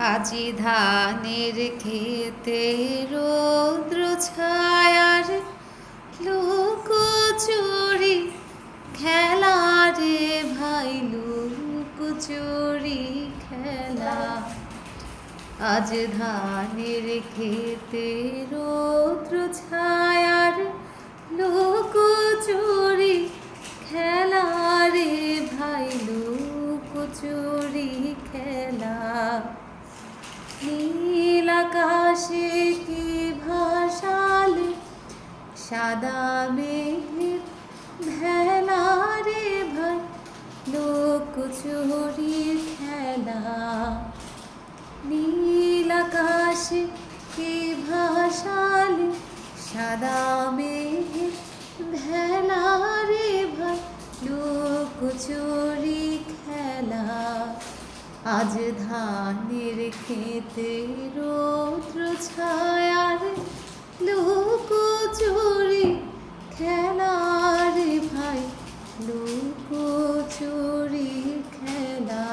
আজি ধানের খেতে রৌদ্র ছায়ার লুকোচুরি খেলা রে ভাই, লুকোচুরি খেলা। আজ ধানের খেতে রৌদ্র ছায়ার লুকোচুরি খেলা রে ভাই, লুকোচুরি খেলা। নীল আকাশে কি ভাসালে সাদা মেঘের ভেলা রে ভাই, লুকোচুরি খেলা। নীল আকাশে কি ভাসালে সাদা মেঘের ভেলা রে ভাই, লুকোচুরি খেলা। আজ ধানের খেতে রৌদ্র ছায়ার লুকোচুরি খেলা রে ভাই, লুকোচুরি খেলা।